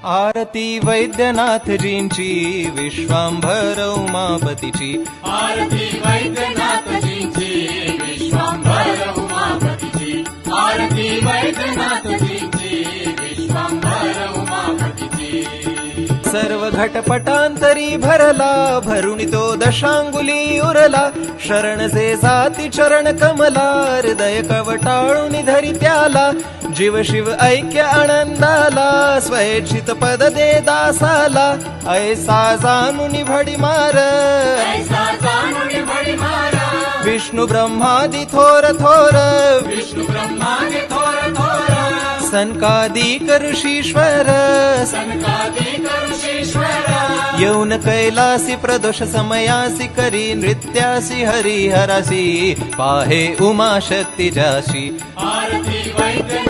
आरती वैद्यनाथजींची विश्वांभर उमापतीची आरती वैद्यनाथजींची विश्वांभर उमापतीची आरती वैद्यनाथजींची विश्वांभर उमापतीची सर्व घटपटांतरी भरला भरुणी तो दशांगुली उरला शरण जे जाती चरण कमला हृदय कवटाळून धरी त्याला जीव शिव ऐक्य आनंदाला स्वैच्छित पद दे दासाला ऐसा जाणून भडी मार ऐसा जाणून भडी मारा विष्णू ब्रह्मादी थोर थोर विष्णू ब्रह्माने थोर थोर सनकादिक ऋषीश्वर सनकादिक ऋषीश्वर येऊन कैलासी प्रदोष समयासी करी नृत्यासी हरिहरासी पाहे उमा शक्ती जाशी आरती वैद्य